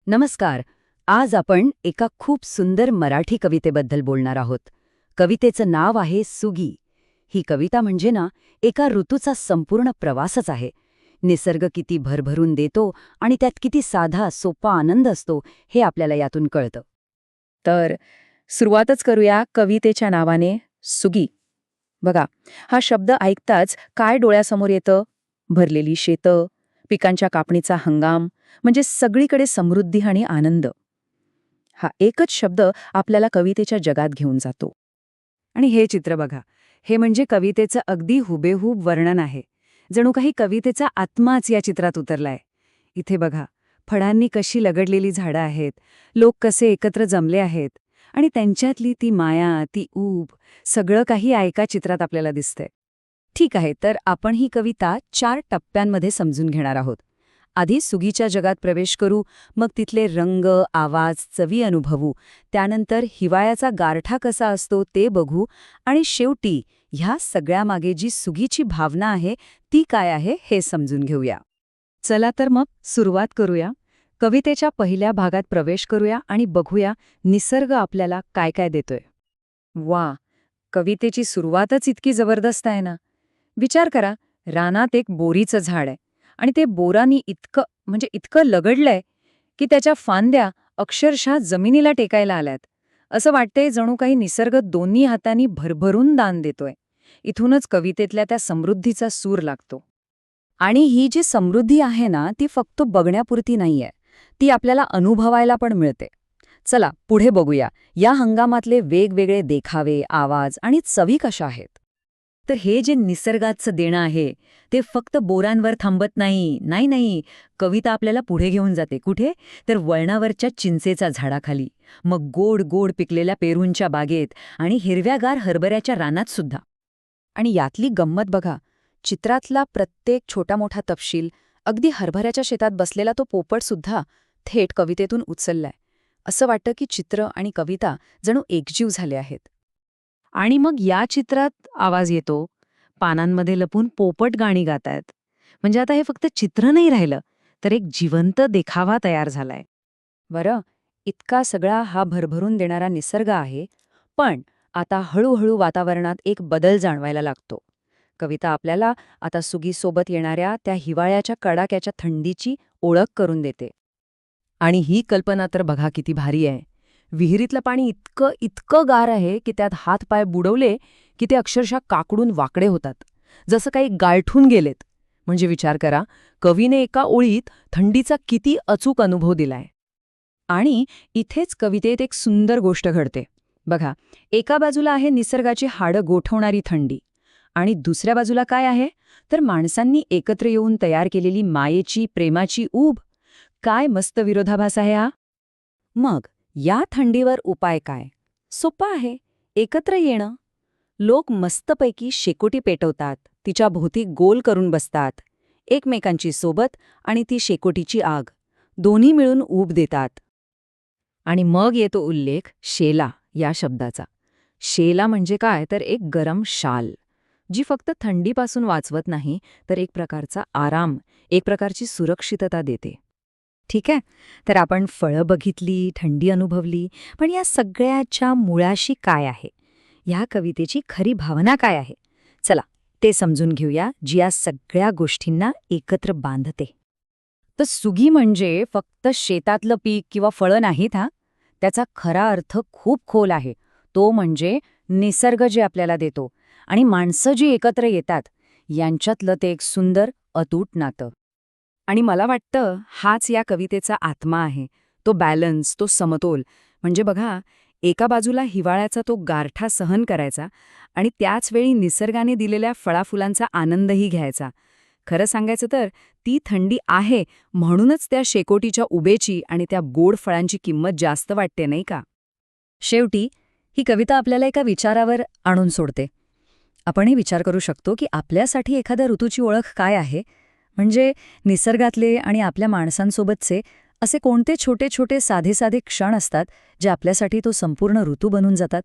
नमस्कार. आज आपण एका खूप सुंदर मराठी कवितेबद्दल बोलणार आहोत. कवितेचं नाव आहे सुगी. ही कविता म्हणजे ना एका ऋतूचा संपूर्ण प्रवासच आहे. निसर्ग किती भरभरून देतो आणि त्यात किती साधा सोपा आनंद असतो हे आपल्याला यातून कळतं. तर सुरुवातच करूया कवितेच्या नावाने सुगी. बघा, हा शब्द ऐकताच काय डोळ्यासमोर येतं? भरलेली शेतं, पिकांच्या कापणीचा हंगाम, म्हणजे सगळीकडे समृद्धी आणि आनंद. हा एकच शब्द आपल्याला कवितेच्या जगात घेऊन जातो. आणि हे चित्र बघा, हे म्हणजे कवितेचं अगदी हुबेहूब वर्णन आहे. जणू काही कवितेचा आत्माच या चित्रात उतरलाय. इथे बघा, फळांनी कशी लगडलेली झाडं आहेत, लोक कसे एकत्र जमले आहेत आणि त्यांच्यातली ती माया, ती ऊब, सगळं काही एका चित्रात आपल्याला दिसतंय. ठीक आहे, तर आपण ही कविता 4 टप्प्यांमध्ये समजून घेणार आहोत. आधी सुगीच्या जगात प्रवेश करू, मग तिथले रंग, आवाज, चवी अनुभवू, त्यानंतर हिवाळ्याचा गारठा कसा असतो ते बघू आणि शेवटी ह्या सगळ्यामागे जी सुगीची भावना आहे ती काय आहे हे समजून घेऊया. चला तर मग सुरुवात करूया. कवितेच्या पहिल्या भागात प्रवेश करूया आणि बघूया निसर्ग आपल्याला काय काय देतोय. वा, कवितेची सुरुवातच इतकी जबरदस्त आहे ना. विचार करा, रानात एक बोरीचं झाड आहे आणि ते बोरानी इतकं लगडलंय की त्याच्या फांद्या अक्षरशः जमिनीला टेकायला आल्यात. असं वाटतंय जणू काही निसर्ग दोन्ही हातांनी भरभरून दान देतोय. इथूनच कवितेतल्या त्या समृद्धीचा सूर लागतो. आणि ही जी समृद्धी आहे ना ती फक्त बघण्यापुरती नाहीये, ती आपल्याला अनुभवायला पण मिळते. चला पुढे बघूया या हंगामातले वेगवेगळे देखावे, आवाज आणि चवी कशा आहेत. तर हे जे निसर्गाचं देणं आहे ते फक्त बोरांवर थांबत नाही. कविता आपल्याला पुढे घेऊन जाते. कुठे? तर वळणावरच्या चिंचेच्या झाडाखाली, मग गोड गोड पिकलेल्या पेरूंच्या बागेत आणि हिरव्यागार हरभऱ्याच्या रानात सुद्धा. आणि यातली गंमत बघा, चित्रातला प्रत्येक छोटा मोठा तपशील, अगदी हरभऱ्याच्या शेतात बसलेला तो पोपटसुद्धा थेट कवितेतून उचललाय. असं वाटतं की चित्र आणि कविता जणू एकजीव झाले आहेत. आणि मग या चित्रात आवाज येतो, पानांमध्ये लपून पोपट गाणी गातायत. म्हणजे आता हे फक्त चित्र नाही राहिलं, तर एक जिवंत देखावा तयार झालाय. बरं, इतका सगळा हा भरभरून देणारा निसर्ग आहे, पण आता हळूहळू वातावरणात एक बदल जाणवायला लागतो. कविता आपल्याला आता सुगीसोबत येणाऱ्या त्या हिवाळ्याच्या कडाक्याच्या थंडीची ओळख करून देते. आणि ही कल्पना तर बघा किती भारी आहे. विहिरीतलं पाणी इतकं गार आहे की त्यात हात-पाय बुडवले की ते अक्षरशः काकडून वाकडे होतात, जसं काही गाळठून गेलेत. म्हणजे विचार करा, कवीने एका ओळीत थंडीचा किती अचूक अनुभव दिलाय. आणि इथेच कवितेत एक सुंदर गोष्ट घडते. बघा, एका बाजूला आहे निसर्गाची हाडं गोठवणारी थंडी आणि दुसऱ्या बाजूला काय आहे, तर माणसांनी एकत्र येऊन तयार केलेली मायेची, प्रेमाची ऊब. काय मस्त विरोधाभास आहे हा. मग या थंडीवर उपाय काय? सोपा आहे, एकत्र येणं. लोक मस्तपैकी शेकोटी पेटवतात, तिच्या भोवती गोल करून बसतात, एकमेकांची सोबत आणि ती शेकोटीची आग दोन्ही मिळून ऊब देतात. आणि मग येतो उल्लेख शेला या शब्दाचा. शेला म्हणजे काय, तर एक गरम शाल, जी फक्त थंडीपासून वाचवत नाही, तर एक प्रकारचा आराम, एक प्रकारची सुरक्षितता देते. ठीक आहे, तर आपण फळं बघितली, थंडी अनुभवली, पण या सगळ्याच्या मुळाशी काय आहे? या कवितेची खरी भावना काय आहे? चला ते समजून घेऊया, जी या सगळ्या गोष्टींना एकत्र बांधते. तर सुगी म्हणजे फक्त शेतातलं पीक किंवा फळं नाहीत हा. त्याचा खरा अर्थ खूप खोल आहे. तो म्हणजे निसर्ग जे आपल्याला देतो आणि माणसं जी एकत्र येतात यांच्यातलं ते एक सुंदर अतूट नातं. आणि मला वाटतं हाच या कवितेचा आत्मा आहे. तो बॅलन्स, तो समतोल. म्हणजे बघा, एका बाजूला हिवाळ्याचा तो गारठा सहन करायचा आणि त्याचवेळी निसर्गाने दिलेल्या फळाफुलांचा आनंदही घ्यायचा. खरं सांगायचं तर ती थंडी आहे म्हणूनच त्या शेकोटीच्या उभेची आणि त्या गोड फळांची किंमत जास्त वाटते, नाही का? शेवटी ही कविता आपल्याला एका विचारावर आणून सोडते. आपणही विचार करू शकतो की आपल्यासाठी एखाद्या ऋतूची ओळख काय आहे. म्हणजे निसर्गातले आणि आपल्या माणसांसोबतचे असे कोणते छोटे छोटे साधे साधे क्षण असतात जे आपल्यासाठी तो संपूर्ण ऋतू बनून जातात.